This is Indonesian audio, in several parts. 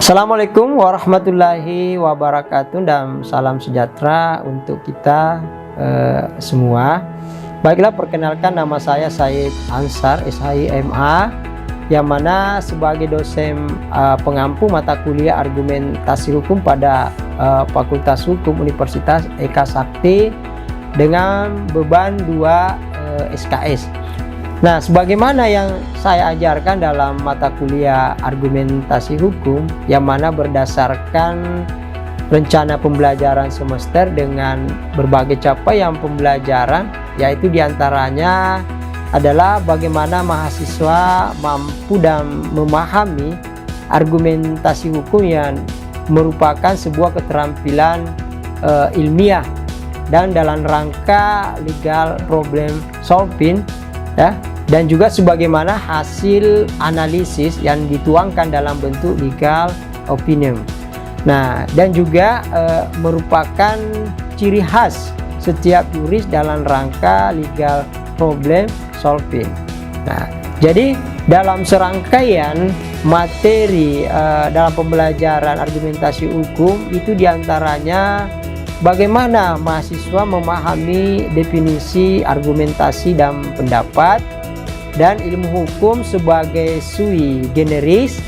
Assalamualaikum warahmatullahi wabarakatuh dan salam sejahtera untuk kita semua. Baiklah, perkenalkan nama saya Said Ansar SHIMA, yang mana sebagai dosen pengampu mata kuliah argumentasi hukum pada Fakultas Hukum Universitas Eka Sakti dengan beban 2 SKS. Nah, sebagaimana yang saya ajarkan dalam mata kuliah argumentasi hukum, yang mana berdasarkan rencana pembelajaran semester dengan berbagai capaian pembelajaran, yaitu diantaranya adalah bagaimana mahasiswa mampu dan memahami argumentasi hukum yang merupakan sebuah keterampilan ilmiah dan dalam rangka legal problem solving, ya, dan juga sebagaimana hasil analisis yang dituangkan dalam bentuk legal opinion. Nah, dan juga merupakan ciri khas setiap juris dalam rangka legal problem solving. Nah, jadi dalam serangkaian materi dalam pembelajaran argumentasi hukum itu diantaranya bagaimana mahasiswa memahami definisi argumentasi dan pendapat, dan ilmu hukum sebagai sui generis,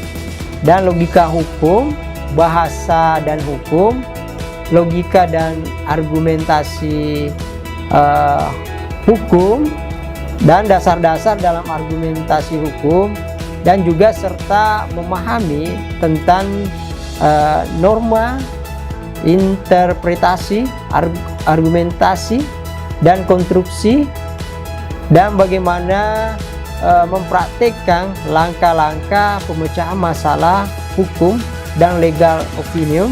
dan logika hukum, bahasa dan hukum, logika dan argumentasi hukum, dan dasar-dasar dalam argumentasi hukum, dan juga serta memahami tentang norma, interpretasi, argumentasi, dan konstruksi, dan bagaimana mempraktikkan langkah-langkah pemecahan masalah hukum dan legal opinion.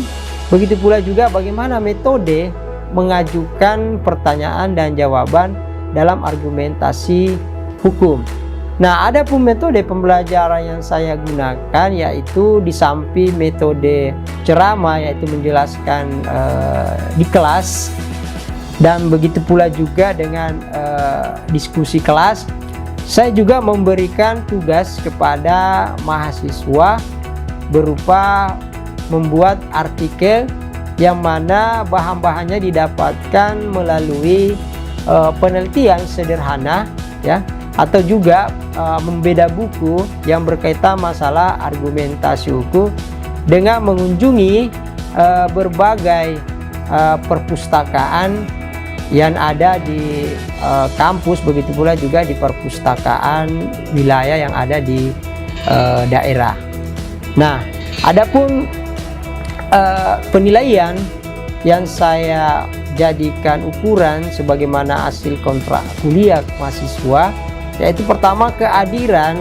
Begitu pula juga bagaimana metode mengajukan pertanyaan dan jawaban dalam argumentasi hukum. Nah, ada pun metode pembelajaran yang saya gunakan, yaitu di samping metode ceramah, yaitu menjelaskan di kelas, dan begitu pula juga dengan diskusi kelas, saya juga memberikan tugas kepada mahasiswa berupa membuat artikel yang mana bahan-bahannya didapatkan melalui penelitian sederhana, ya, atau juga membeda buku yang berkaitan masalah argumentasi hukum dengan mengunjungi berbagai perpustakaan yang ada di kampus, begitu pula juga di perpustakaan wilayah yang ada di daerah. Nah, adapun penilaian yang saya jadikan ukuran sebagaimana hasil kontrak kuliah mahasiswa, yaitu pertama kehadiran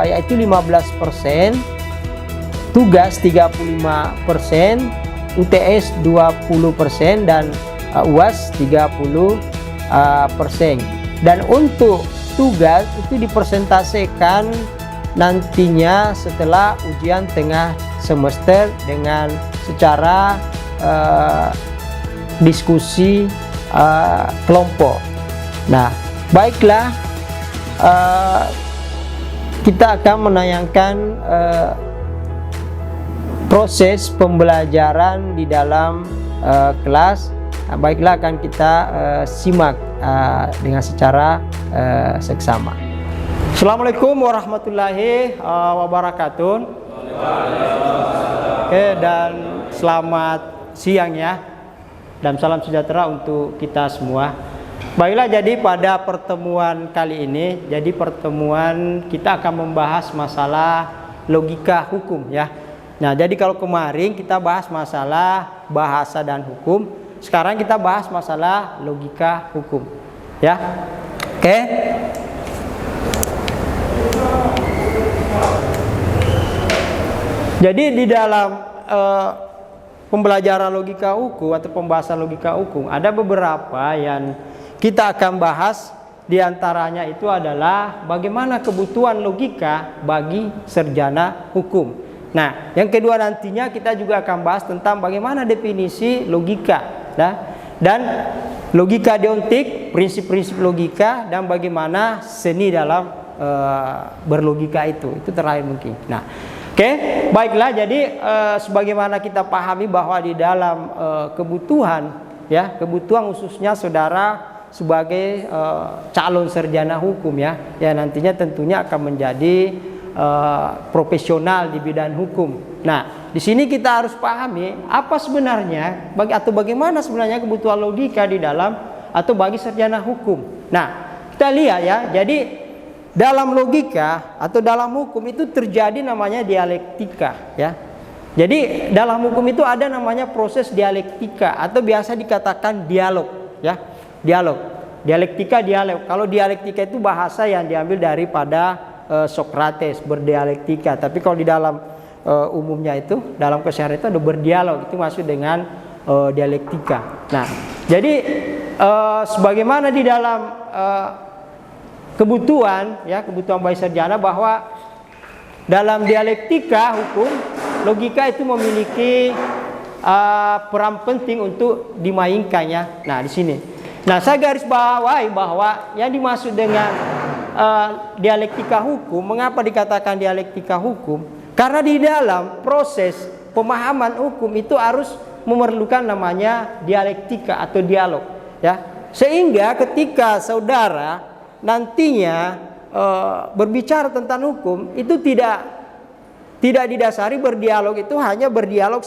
yaitu 15%, tugas 35%, UTS 20%, dan UAS 30%. Dan untuk tugas itu dipresentasikan nantinya setelah ujian tengah semester dengan secara diskusi kelompok. Nah, baiklah, kita akan menayangkan proses pembelajaran di dalam kelas. Nah, baiklah, akan kita simak dengan secara seksama. Assalamualaikum warahmatullahi wabarakatuh. Oke, dan selamat siang ya, dan salam sejahtera untuk kita semua. Baiklah, jadi pada pertemuan kali ini, jadi pertemuan kita akan membahas masalah logika hukum ya. Nah, jadi kalau kemarin kita bahas masalah bahasa dan hukum, sekarang kita bahas masalah logika hukum ya. Oke. Jadi di dalam pembelajaran logika hukum atau pembahasan logika hukum ada beberapa yang kita akan bahas. Di antaranya itu adalah bagaimana kebutuhan logika bagi sarjana hukum. Nah, yang kedua nantinya kita juga akan bahas tentang bagaimana definisi logika, dan logika deontik, prinsip-prinsip logika, dan bagaimana seni dalam berlogika itu terakhir mungkin. Nah, Oke, baiklah. Jadi sebagaimana kita pahami bahwa di dalam kebutuhan, ya, kebutuhan khususnya saudara sebagai calon sarjana hukum, ya nantinya tentunya akan menjadi profesional di bidang hukum. Nah, di sini kita harus pahami apa sebenarnya atau bagaimana sebenarnya kebutuhan logika di dalam atau bagi sarjana hukum. Nah, kita lihat ya. Jadi dalam logika atau dalam hukum itu terjadi namanya dialektika, ya. Jadi dalam hukum itu ada namanya proses dialektika atau biasa dikatakan dialog, ya. Dialektika, dialog. Kalau dialektika itu bahasa yang diambil daripada Sokrates, berdialektika. Tapi kalau di dalam umumnya itu dalam keseharian itu ada berdialog, itu masuk dengan dialektika. Nah, jadi sebagaimana di dalam kebutuhan, ya, kebutuhan bagi sarjana bahwa dalam dialektika hukum, logika itu memiliki peran penting untuk dimainkannya. Nah, di sini. Nah, saya garis bawahi bahwa yang dimaksud dengan dialektika hukum, mengapa dikatakan dialektika hukum? Karena di dalam proses pemahaman hukum itu harus memerlukan namanya dialektika atau dialog, ya. Sehingga ketika saudara nantinya berbicara tentang hukum itu tidak didasari berdialog itu hanya berdialog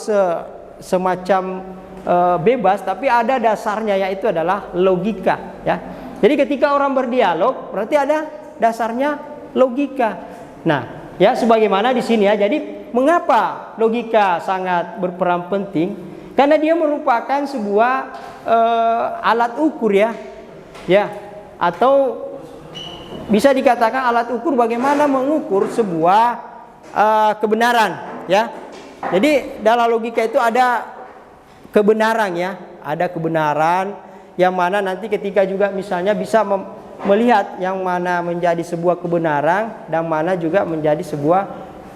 semacam bebas, tapi ada dasarnya, yaitu adalah logika, ya. Jadi ketika orang berdialog berarti ada dasarnya logika. Nah, ya, sebagaimana di sini, ya. Jadi mengapa logika sangat berperan penting? Karena dia merupakan sebuah alat ukur, ya, atau bisa dikatakan alat ukur bagaimana mengukur sebuah kebenaran, ya. Jadi dalam logika itu ada kebenaran, ya, ada kebenaran yang mana nanti ketika juga misalnya bisa melihat yang mana menjadi sebuah kebenaran dan mana juga menjadi sebuah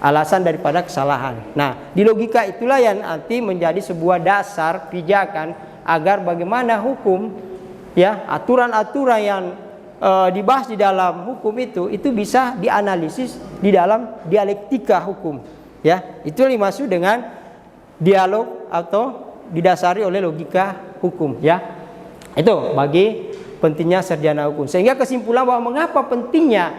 alasan daripada kesalahan. Nah, di logika itulah yang nanti menjadi sebuah dasar pijakan agar bagaimana hukum, ya, aturan-aturan yang dibahas di dalam hukum itu bisa dianalisis di dalam dialektika hukum, ya. Itu yang dimaksud dengan dialog atau didasari oleh logika hukum, ya. Itu bagi pentingnya sarjana hukum. Sehingga kesimpulan bahwa mengapa pentingnya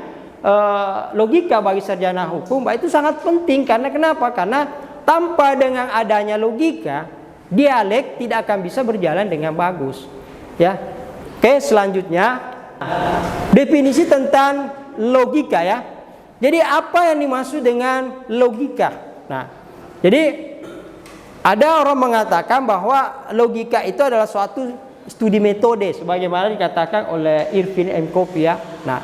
logika bagi sarjana hukum, itu sangat penting. Karena kenapa? Karena tanpa dengan adanya logika, dialek tidak akan bisa berjalan dengan bagus, ya. Oke, selanjutnya definisi tentang logika, ya. Jadi apa yang dimaksud dengan logika? Nah, jadi ada orang mengatakan bahwa logika itu adalah suatu studi metode, sebagaimana dikatakan oleh Irvin M. Covey, ya. Nah,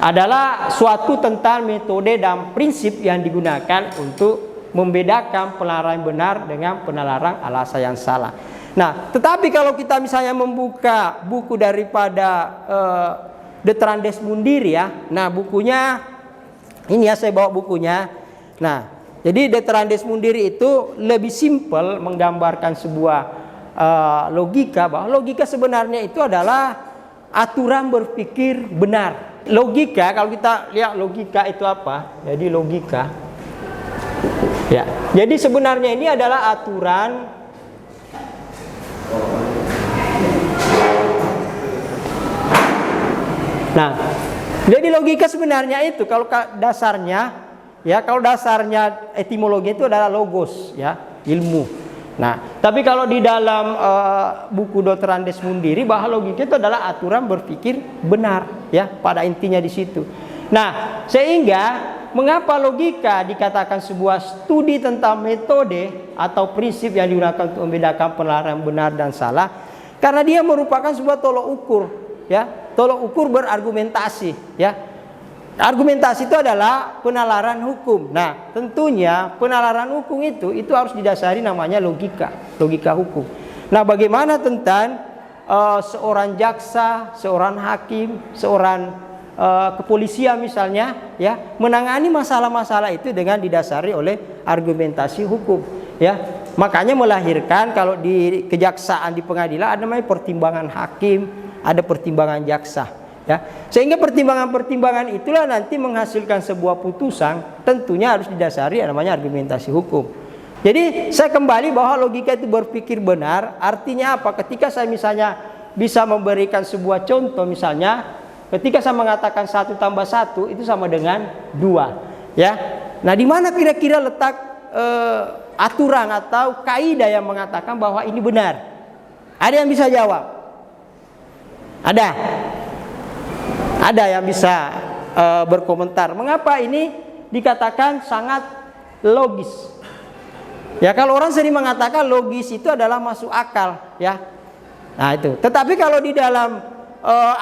adalah suatu tentang metode dan prinsip yang digunakan untuk membedakan penalaran benar dengan penalaran alasan yang salah. Nah, tetapi kalau kita misalnya membuka buku daripada Bertrand Mundiri, ya. Nah, bukunya ini, ya, saya bawa bukunya. Nah, jadi Bertrand Mundiri itu lebih simpel menggambarkan sebuah logika, bahwa logika sebenarnya itu adalah aturan berpikir benar. Logika, kalau kita lihat logika itu apa? Jadi logika, ya. Jadi sebenarnya ini adalah aturan Nah, jadi logika sebenarnya itu kalau dasarnya, ya, kalau dasarnya etimologi itu adalah logos, ya, ilmu. Nah, tapi kalau di dalam buku Dr. Andes Mundiri, bahwa logika itu adalah aturan berpikir benar, ya, pada intinya di situ. Nah, sehingga mengapa logika dikatakan sebuah studi tentang metode atau prinsip yang digunakan untuk membedakan penalaran benar dan salah? Karena dia merupakan sebuah tolok ukur, ya. Tolok ukur berargumentasi, ya. Argumentasi itu adalah penalaran hukum. Nah, tentunya penalaran hukum itu harus didasari namanya logika hukum. Nah, bagaimana tentang seorang jaksa, seorang hakim, seorang kepolisian misalnya, ya, menangani masalah-masalah itu dengan didasari oleh argumentasi hukum, ya. Makanya melahirkan kalau di kejaksaan, di pengadilan ada namanya pertimbangan hakim, ada pertimbangan jaksa. Ya, sehingga pertimbangan-pertimbangan itulah nanti menghasilkan sebuah putusan, tentunya harus didasari yang namanya argumentasi hukum. Jadi saya kembali bahwa logika itu berpikir benar, artinya apa? Ketika saya misalnya bisa memberikan sebuah contoh, misalnya ketika saya mengatakan 1 tambah 1 itu sama dengan 2, ya. Nah, di mana kira-kira letak aturan atau kaidah yang mengatakan bahwa ini benar? Ada yang bisa jawab? Ada yang bisa berkomentar. Mengapa ini dikatakan sangat logis? Ya, kalau orang sering mengatakan logis itu adalah masuk akal, ya. Nah, itu. Tetapi kalau di dalam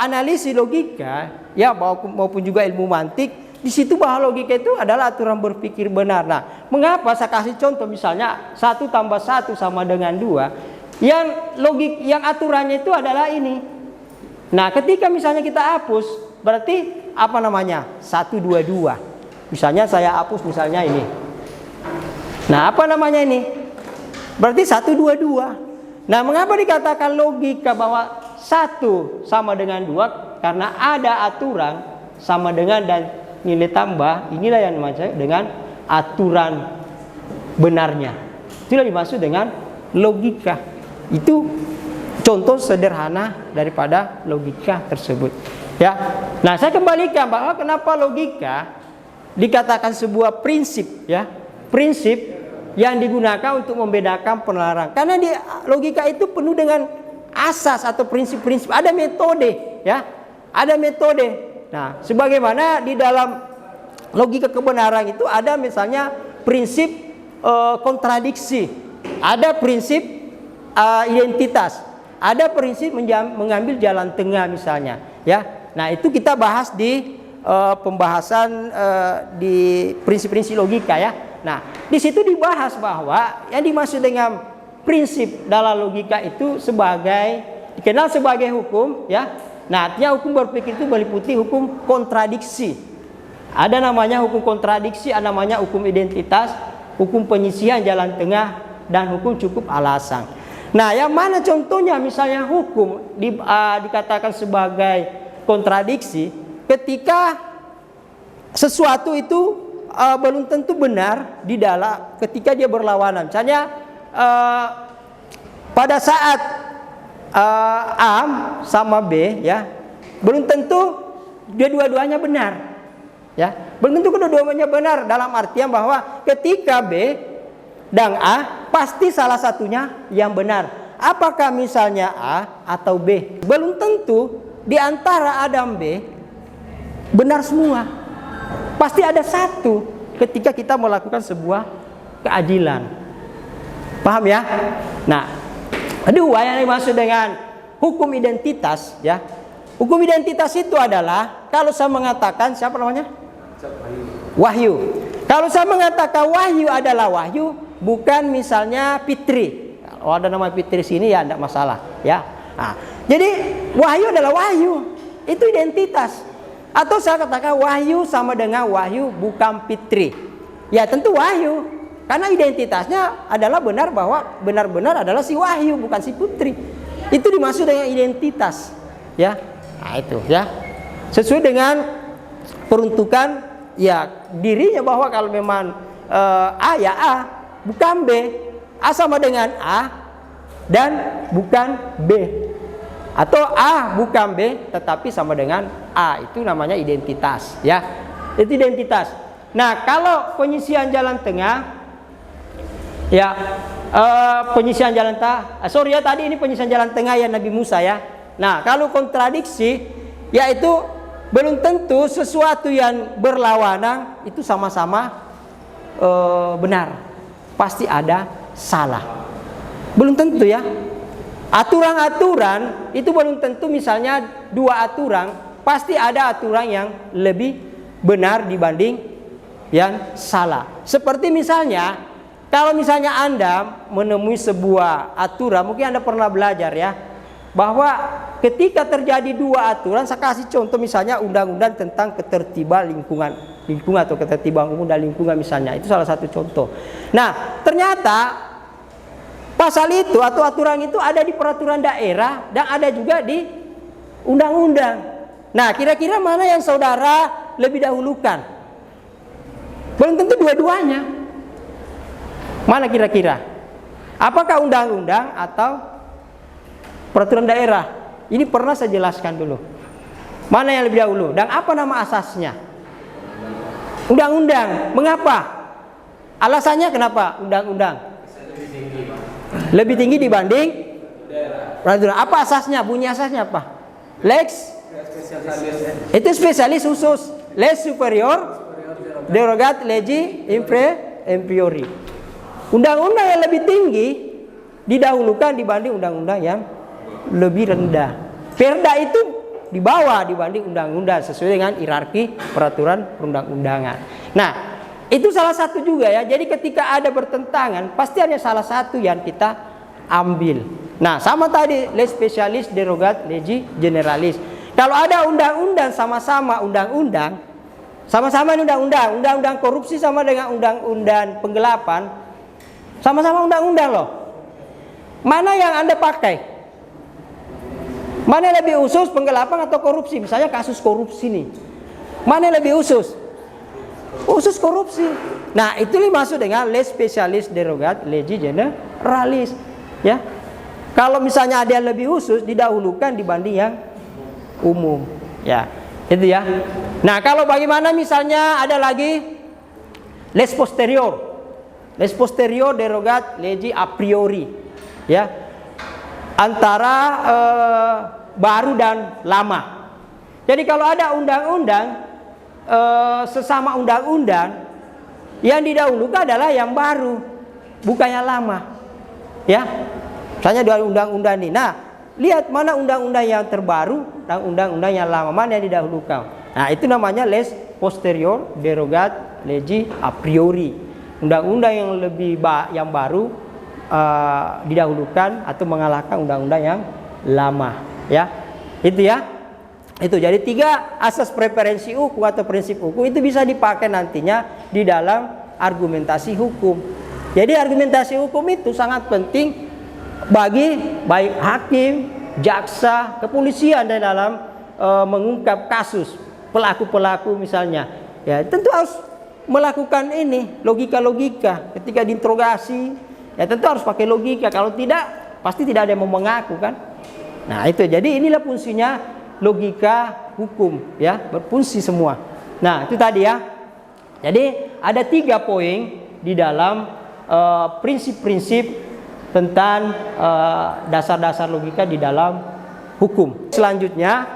analisis logika, ya, maupun juga ilmu mantik, di situ bahwa logika itu adalah aturan berpikir benar. Nah, mengapa saya kasih contoh misalnya 1 tambah 1 sama dengan 2, yang aturannya itu adalah ini. Nah, ketika misalnya kita hapus, berarti apa namanya? 1, 2, 2. Misalnya saya hapus misalnya ini. Nah, apa namanya ini? Berarti 1, 2, 2. Nah, mengapa dikatakan logika bahwa 1 sama dengan 2? Karena ada aturan sama dengan dan nilai tambah. Inilah yang dimaksud dengan aturan benarnya. Itulah dimaksud dengan logika. Itu contoh sederhana daripada logika tersebut. Ya. Nah, saya kembalikan bahwa kenapa logika dikatakan sebuah prinsip, ya. Prinsip yang digunakan untuk membedakan penlarang. Karena logika itu penuh dengan asas atau prinsip-prinsip, ada metode, ya. Ada metode. Nah, sebagaimana di dalam logika kebenaran itu ada misalnya prinsip kontradiksi, ada prinsip identitas, ada prinsip mengambil jalan tengah misalnya, ya. Nah, itu kita bahas di pembahasan di prinsip-prinsip logika, ya. Nah, di situ dibahas bahwa yang dimaksud dengan prinsip dalam logika itu dikenal sebagai hukum, ya. Nah, artinya hukum berpikir itu meliputi hukum kontradiksi. Ada namanya hukum kontradiksi, ada namanya hukum identitas, hukum penyisihan jalan tengah, dan hukum cukup alasan. Nah, yang mana contohnya misalnya hukum dikatakan sebagai kontradiksi ketika sesuatu itu belum tentu benar di dalam ketika dia berlawanan. Misalnya pada saat A sama B, ya, belum tentu dua-duanya benar, ya. Belum tentu kedua-duanya benar dalam artian bahwa ketika B dan A pasti salah satunya yang benar. Apakah misalnya A atau B? Belum tentu di antara A dan B benar semua. Pasti ada satu ketika kita melakukan sebuah keadilan. Paham, ya? Nah, kedua yang dimaksud dengan hukum identitas, ya. Hukum identitas itu adalah kalau saya mengatakan siapa namanya? Wahyu. Kalau saya mengatakan Wahyu adalah Wahyu, bukan misalnya Fitri. Kalau ada nama Fitri sini ya tidak masalah, ya. Nah, jadi Wahyu adalah Wahyu, itu identitas. Atau saya katakan Wahyu sama dengan Wahyu bukan Fitri. Ya tentu Wahyu, karena identitasnya adalah benar bahwa benar-benar adalah si Wahyu bukan si Putri. Itu dimaksud dengan identitas, ya. Nah, itu, ya. Sesuai dengan peruntukan ya dirinya bahwa kalau memang A ya A, bukan B. A sama dengan A dan bukan B. Atau A bukan B tetapi sama dengan A. Itu namanya identitas, ya. Itu identitas. Nah, kalau penyisihan jalan tengah, ya, penyisihan jalan tengah, sorry ya, tadi ini penyisihan jalan tengah ya Nabi Musa, ya. Nah, kalau kontradiksi, yaitu belum tentu sesuatu yang berlawanan itu sama-sama benar. Pasti ada salah. Belum tentu, ya. Aturan-aturan itu belum tentu, misalnya dua aturan, pasti ada aturan yang lebih benar dibanding yang salah. Seperti misalnya, kalau misalnya Anda menemui sebuah aturan, mungkin Anda pernah belajar, ya, bahwa ketika terjadi dua aturan, saya kasih contoh misalnya undang-undang tentang ketertiban lingkungan atau ketertiban umum dan lingkungan misalnya, itu salah satu contoh. Nah, ternyata pasal itu atau aturan itu ada di peraturan daerah dan ada juga di undang-undang. Nah, kira-kira mana yang saudara lebih dahulukan? Belum tentu dua-duanya. Mana kira-kira? Apakah undang-undang atau peraturan daerah? Ini pernah saya jelaskan dulu. Mana yang lebih dahulu? Dan apa nama asasnya? Undang-undang. Mengapa? Alasannya kenapa undang-undang? Lebih tinggi dibanding peraturan. Apa asasnya? Bunyi asasnya apa? Lex itu spesialis khusus. Lex superior derogat legi impriori. Undang-undang yang lebih tinggi didahulukan dibanding undang-undang yang lebih rendah. Perda itu di bawah dibanding undang-undang sesuai dengan hierarki peraturan perundang-undangan. Nah, itu salah satu juga ya. Jadi ketika ada bertentangan, pasti ada salah satu yang kita ambil. Nah, sama tadi lex specialis derogat legi generalis. Kalau ada undang-undang sama-sama undang-undang, sama-sama ini undang-undang korupsi sama dengan undang-undang penggelapan, sama-sama undang-undang loh. Mana yang Anda pakai? Mana yang lebih khusus, penggelapan atau korupsi? Misalnya kasus korupsi nih. Mana yang lebih khusus? Khusus korupsi. Nah, itu dimaksud dengan lex specialis derogat legi generalis. Ya. Kalau misalnya ada yang lebih khusus, didahulukan dibanding yang umum. Ya, itu ya. Nah, kalau bagaimana misalnya ada lagi lex posterior. Lex posterior derogat legi a priori. Ya. Antara baru dan lama. Jadi kalau ada undang-undang sesama undang-undang, yang didahulukan adalah yang baru, bukan yang lama. Ya, misalnya dari undang-undang ini. Nah, lihat mana undang-undang yang terbaru dan undang-undang yang lama, mana yang didahulukan. Nah, itu namanya lex posterior derogat legi a priori. Undang-undang yang baru didahulukan atau mengalahkan undang-undang yang lama, ya. Itu ya. Itu jadi 3 asas preferensi hukum atau prinsip hukum itu bisa dipakai nantinya di dalam argumentasi hukum. Jadi argumentasi hukum itu sangat penting bagi baik hakim, jaksa, kepolisian dalam mengungkap kasus pelaku-pelaku misalnya. Ya, tentu harus melakukan ini logika-logika ketika diinterogasi. Ya tentu harus pakai logika. Kalau tidak, pasti tidak ada yang mau mengaku kan. Nah itu. Jadi inilah fungsinya logika hukum ya. Berfungsi semua. Nah itu tadi ya. Jadi ada 3 poin di dalam prinsip-prinsip tentang dasar-dasar logika di dalam hukum. Selanjutnya,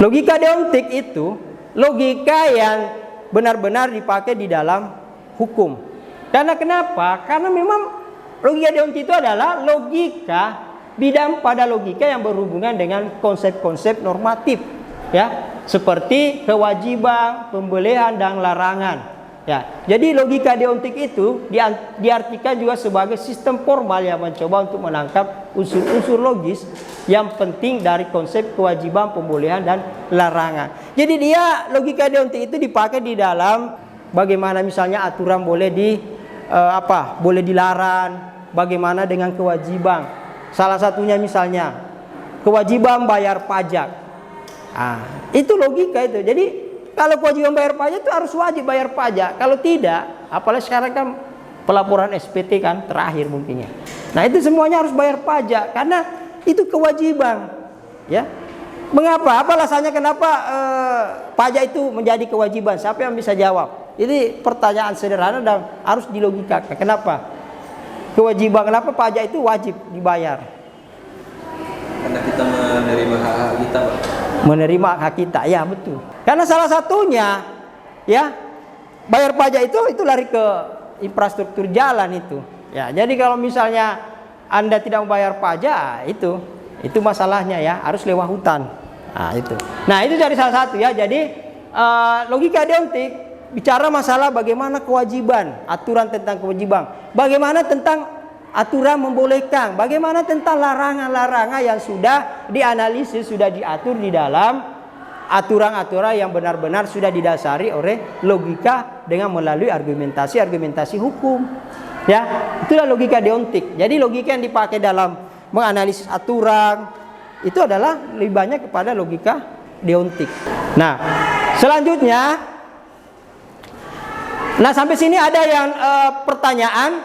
logika deontik itu logika yang benar-benar dipakai di dalam hukum. Karena kenapa? Karena memang logika deontik itu adalah logika bidang pada logika yang berhubungan dengan konsep-konsep normatif, ya, seperti kewajiban, pembolehan dan larangan. Ya, jadi logika deontik itu diartikan juga sebagai sistem formal yang mencoba untuk menangkap unsur-unsur logis yang penting dari konsep kewajiban, pembolehan dan larangan. Jadi dia logika deontik itu dipakai di dalam bagaimana misalnya aturan boleh boleh dilarang, bagaimana dengan kewajiban. Salah satunya misalnya kewajiban bayar pajak. Itu logika itu. Jadi kalau kewajiban bayar pajak itu harus wajib bayar pajak. Kalau tidak, apalagi sekarang kan pelaporan SPT kan terakhir mungkinnya. Nah, itu semuanya harus bayar pajak karena itu kewajiban. Ya. Mengapa? Apa alasannya kenapa pajak itu menjadi kewajiban? Siapa yang bisa jawab? Ini pertanyaan sederhana dan harus dilogikakan. Kenapa? Kewajiban, kenapa pajak itu wajib dibayar? Karena kita menerima hak kita, Pak. Menerima hak kita, ya betul. Karena salah satunya, ya, bayar pajak itu lari ke infrastruktur jalan itu. Ya, jadi kalau misalnya Anda tidak membayar pajak, itu masalahnya ya, harus lewat hutan. Nah itu. Nah itu dari salah satu ya. Jadi logika deontik bicara masalah bagaimana kewajiban, aturan tentang kewajiban, bagaimana tentang aturan membolehkan, bagaimana tentang larangan-larangan yang sudah dianalisis, sudah diatur di dalam aturan-aturan yang benar-benar sudah didasari oleh logika dengan melalui argumentasi hukum. Ya, itulah logika deontik. Jadi logika yang dipakai dalam menganalisis aturan itu adalah lebih banyak kepada logika deontik. Nah, selanjutnya, nah sampai sini ada yang pertanyaan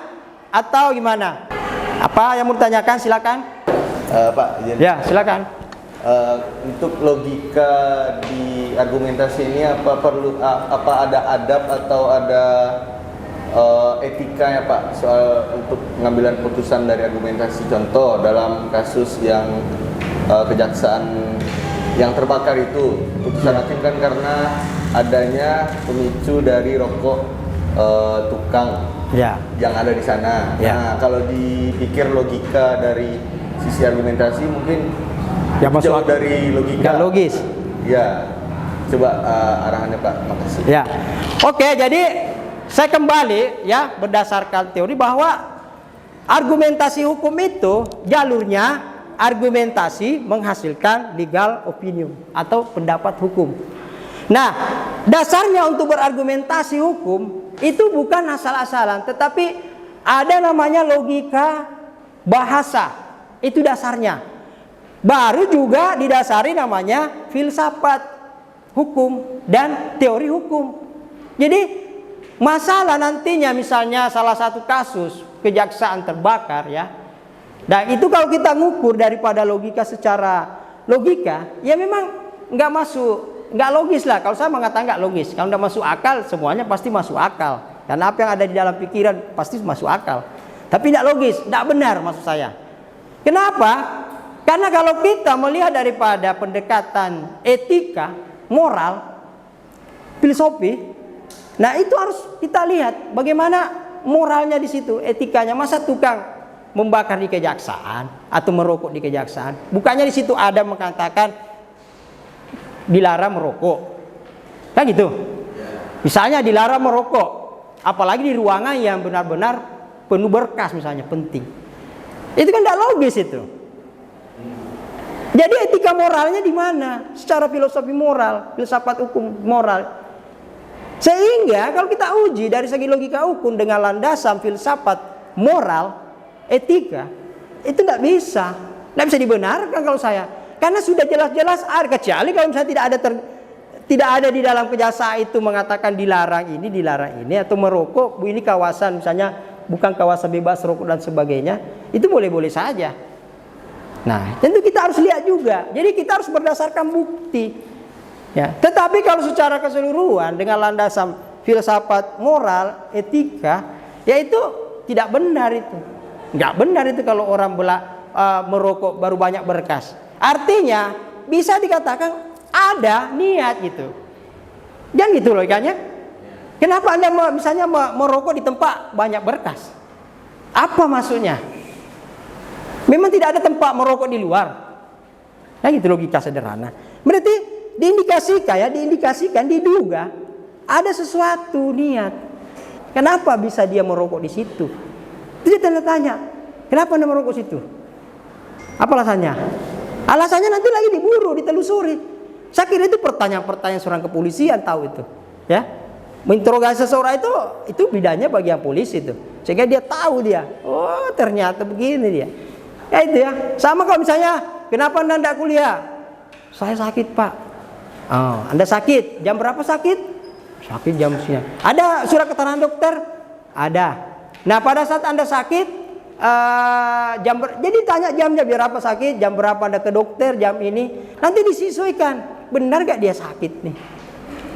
atau gimana? Apa yang mau ditanyakan? Silakan. Pak, Ya, silakan. untuk logika di argumentasi ini apa ada adab atau ada etika ya Pak soal untuk pengambilan putusan dari argumentasi? Contoh dalam kasus yang kejaksaan yang terbakar itu, putusan hakim kan karena adanya pemicu dari rokok tukang Ya. yang ada di sana. Ya. Nah, kalau dipikir logika dari sisi argumentasi mungkin Yang masuk jauh akal. dari logika. Nggak logis. Ya, coba arahannya Pak. Makasih. Ya. Oke, jadi saya kembali ya berdasarkan teori bahwa argumentasi hukum itu jalurnya argumentasi menghasilkan legal opinion atau pendapat hukum. Nah, dasarnya untuk berargumentasi hukum itu bukan asal-asalan, tetapi ada namanya logika bahasa. Itu dasarnya. Baru juga didasari namanya filsafat hukum dan teori hukum. Jadi masalah nantinya misalnya salah satu kasus kejaksaan terbakar ya. Nah itu kalau kita ngukur daripada logika secara logika, ya memang nggak masuk, nggak logis lah. Kalau saya mengatakan nggak logis, kalau nggak masuk akal semuanya pasti masuk akal. Dan apa yang ada di dalam pikiran pasti masuk akal. Tapi tidak logis, tidak benar maksud saya. Kenapa? Karena kalau kita melihat daripada pendekatan etika, moral, filosofi, nah itu harus kita lihat bagaimana moralnya di situ, etikanya. Masa tukang membakar di kejaksaan atau merokok di kejaksaan? Bukannya di situ ada mengatakan dilarang merokok, kan gitu? Misalnya dilarang merokok, apalagi di ruangan yang benar-benar penuh berkas misalnya penting. Itu kan tidak logis itu. Jadi etika moralnya di mana? Secara filosofi moral, filsafat hukum moral. Sehingga kalau kita uji dari segi logika hukum dengan landasan filsafat moral, etika, itu tidak bisa dibenarkan kalau saya. Karena sudah jelas-jelas ada, kecuali kalau misalnya tidak ada di dalam kejaksaan itu mengatakan dilarang ini atau merokok, ini kawasan misalnya bukan kawasan bebas rokok dan sebagainya, itu boleh-boleh saja. Nah, tentu kita harus lihat juga. Jadi kita harus berdasarkan bukti. Ya, tetapi kalau secara keseluruhan dengan landasan filsafat moral, etika, yaitu tidak benar itu. Enggak benar itu kalau orang merokok baru banyak berkas. Artinya bisa dikatakan ada niat gitu. Jangan gitu logikanya. Kenapa Anda misalnya merokok di tempat banyak berkas? Apa maksudnya? Memang tidak ada tempat merokok di luar. Nah itu logika sederhana. Berarti diindikasikan, diduga ada sesuatu niat. Kenapa bisa dia merokok di situ? Itu tanda tanya. Kenapa Anda merokok di situ? Apa alasannya? Alasannya nanti lagi diburu, ditelusuri. Saya kira itu pertanyaan-pertanyaan seorang kepolisian tahu itu. Ya, menginterogasi seseorang itu bidangnya bagian polisi itu. Sehingga dia tahu dia. Oh ternyata begini dia. Ya itu ya. Sama kalau misalnya, kenapa Anda tidak kuliah? Saya sakit Pak. Oh, Anda sakit. Jam berapa sakit? Sakit jam siang. Ada surat keterangan dokter? Ada. Nah pada saat Anda sakit, jadi tanya jamnya berapa sakit, jam berapa Anda ke dokter, jam ini. Nanti disesuaikan. Benar gak dia sakit nih?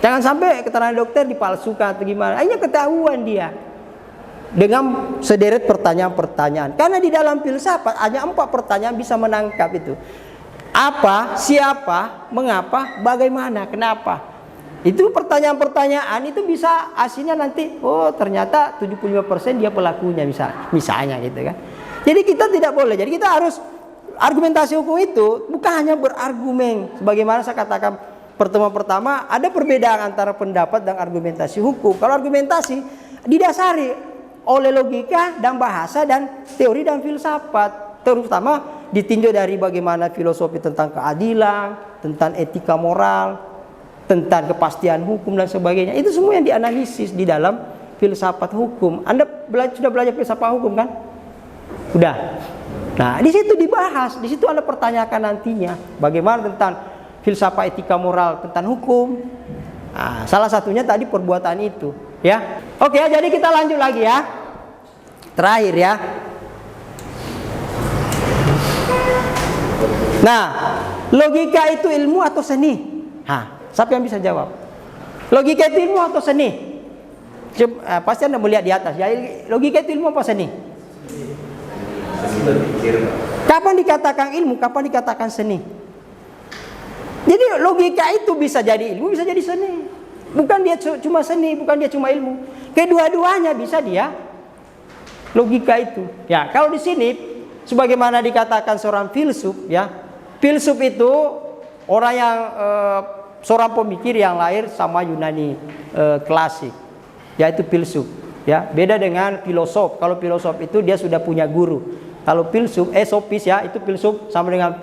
Jangan sampai keterangan dokter dipalsukan atau gimana. Akhirnya ketahuan dia. Dengan sederet pertanyaan-pertanyaan. Karena di dalam filsafat hanya 4 pertanyaan bisa menangkap itu. Apa, siapa, mengapa, bagaimana, kenapa. Itu pertanyaan-pertanyaan itu bisa hasilnya nanti, oh ternyata 75% dia pelakunya misalnya gitu kan. Jadi kita tidak boleh. Jadi kita harus argumentasi hukum itu bukan hanya berargumen. Sebagaimana saya katakan pertemuan pertama, ada perbedaan antara pendapat dan argumentasi hukum. Kalau argumentasi didasari oleh logika dan bahasa dan teori dan filsafat, terutama ditinjau dari bagaimana filosofi tentang keadilan, tentang etika moral, tentang kepastian hukum dan sebagainya. Itu semua yang dianalisis di dalam filsafat hukum. Anda sudah belajar filsafat hukum kan? Sudah. Nah, di situ dibahas, di situ Anda pertanyakan nantinya bagaimana tentang filsafat etika moral tentang hukum. Nah, salah satunya tadi perbuatan itu, ya. Oke, jadi kita lanjut lagi ya. Terakhir ya. Nah, logika itu ilmu atau seni? Siapa yang bisa jawab? Logika itu ilmu atau seni? Pasti Anda melihat di atas. Ya, logika itu ilmu apa seni? Kapan dikatakan ilmu? Kapan dikatakan seni? Jadi logika itu bisa jadi ilmu, bisa jadi seni. Bukan dia cuma seni, bukan dia cuma ilmu. Kedua-duanya bisa dia logika itu. Ya, kalau di sini sebagaimana dikatakan seorang filsuf, ya. Filsuf itu orang yang seorang pemikir yang lahir sama Yunani klasik, yaitu filsuf. Ya, beda dengan filosof. Kalau filosof itu dia sudah punya guru. Kalau filsuf, sofis ya, itu filsuf sama dengan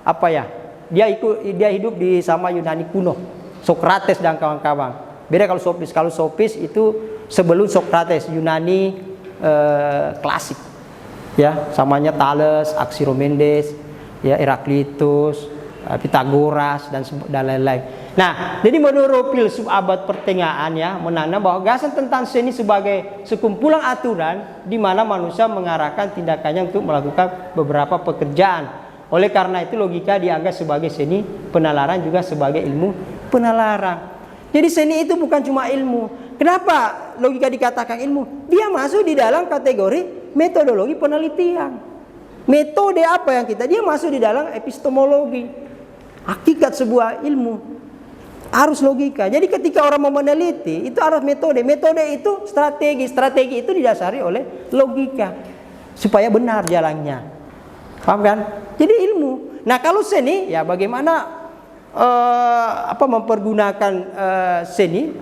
apa ya? Dia hidup di sama Yunani kuno, Sokrates dan kawan-kawan. Beda kalau sofis. Kalau sofis itu sebelum Sokrates, Yunani klasik. Ya, samanya Thales, Anaximenes, ya Heraklitus, Pythagoras dan lain-lain. Nah, jadi menurut filsuf abad pertengahan ya menanam bahwa gagasan tentang seni sebagai sekumpulan aturan di mana manusia mengarahkan tindakannya untuk melakukan beberapa pekerjaan. Oleh karena itu logika dianggap sebagai seni penalaran juga sebagai ilmu penalaran. Jadi seni itu bukan cuma ilmu. Kenapa logika dikatakan ilmu? Dia masuk di dalam kategori metodologi penelitian. Metode apa yang dia masuk di dalam epistemologi. Hakikat sebuah ilmu harus logika. Jadi ketika orang mau meneliti itu harus metode. Metode itu strategi. Strategi itu didasari oleh logika supaya benar jalannya. Paham kan? Jadi ilmu. Nah, kalau seni ya bagaimana mempergunakan seni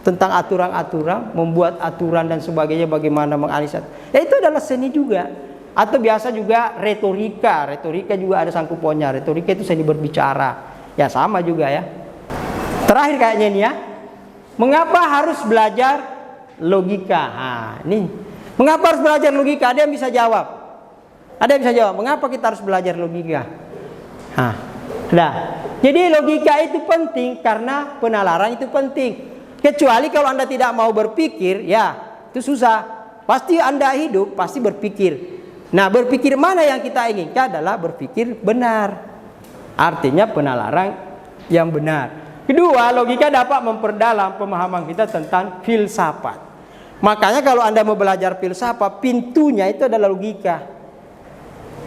tentang aturan-aturan, membuat aturan dan sebagainya, bagaimana menganalisis. Ya itu adalah seni juga. Atau biasa juga retorika. Retorika juga ada sangkuponnya. Retorika itu seni berbicara. Ya sama juga ya. Terakhir kayaknya ini ya. Mengapa harus belajar logika? Nih. Mengapa harus belajar logika? Ada yang bisa jawab? Ada yang bisa jawab? Mengapa kita harus belajar logika? Nah, jadi logika itu penting karena penalaran itu penting. Kecuali kalau Anda tidak mau berpikir, ya itu susah. Pasti Anda hidup, pasti berpikir. Nah, berpikir mana yang kita inginkan adalah berpikir benar. Artinya penalaran yang benar. Kedua, logika dapat memperdalam pemahaman kita tentang filsafat. Makanya kalau Anda mau belajar filsafat, pintunya itu adalah logika.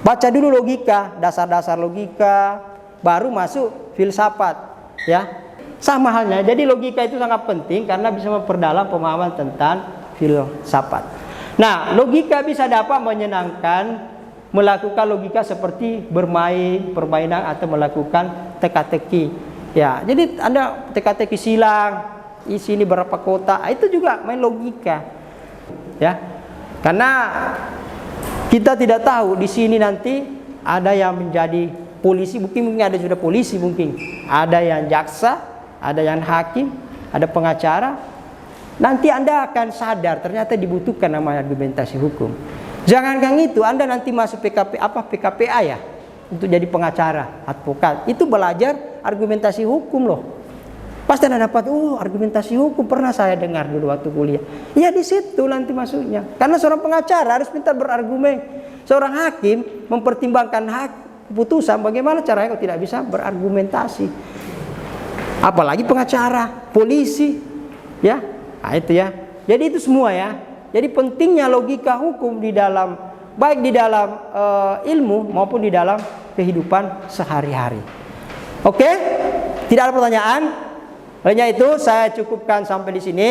Baca dulu logika, dasar-dasar logika, baru masuk filsafat. Ya, sama halnya. Jadi logika itu sangat penting karena bisa memperdalam pemahaman tentang filsafat. Nah, logika bisa dapat menyenangkan, melakukan logika seperti bermain, permainan atau melakukan teka-teki. Ya, jadi Anda teka-teki silang, isi ini berapa kotak, itu juga main logika. Ya. Karena kita tidak tahu di sini nanti ada yang menjadi polisi, mungkin ada sudah polisi mungkin. Ada yang jaksa, ada yang hakim, ada pengacara. Nanti Anda akan sadar ternyata dibutuhkan namanya argumentasi hukum. Jangankan itu, Anda nanti masuk PKPA ya, untuk jadi pengacara, advokat. Itu belajar argumentasi hukum loh. Pasti Anda dapat, argumentasi hukum pernah saya dengar dulu waktu kuliah. Ya di situ nanti masuknya. Karena seorang pengacara harus pintar berargumen. Seorang hakim mempertimbangkan keputusan, bagaimana caranya kalau tidak bisa berargumentasi. Apalagi pengacara, polisi, ya. Nah itu ya. Jadi itu semua ya. Jadi pentingnya logika hukum di dalam, baik di dalam ilmu maupun di dalam kehidupan sehari-hari. Oke? Tidak ada pertanyaan? Hanya itu saya cukupkan sampai di sini.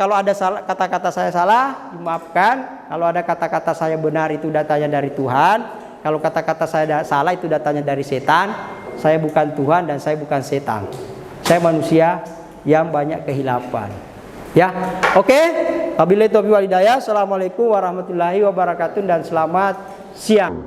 Kalau ada kata-kata saya salah, dimaafkan. Kalau ada kata-kata saya benar, itu datanya dari Tuhan. Kalau kata-kata saya salah, itu datanya dari setan. Saya bukan Tuhan dan saya bukan setan. Saya manusia yang banyak kehilapan. Ya, oke. Wabillahi taufiq wal hidayah. Assalamualaikum warahmatullahi wabarakatuh dan selamat siang.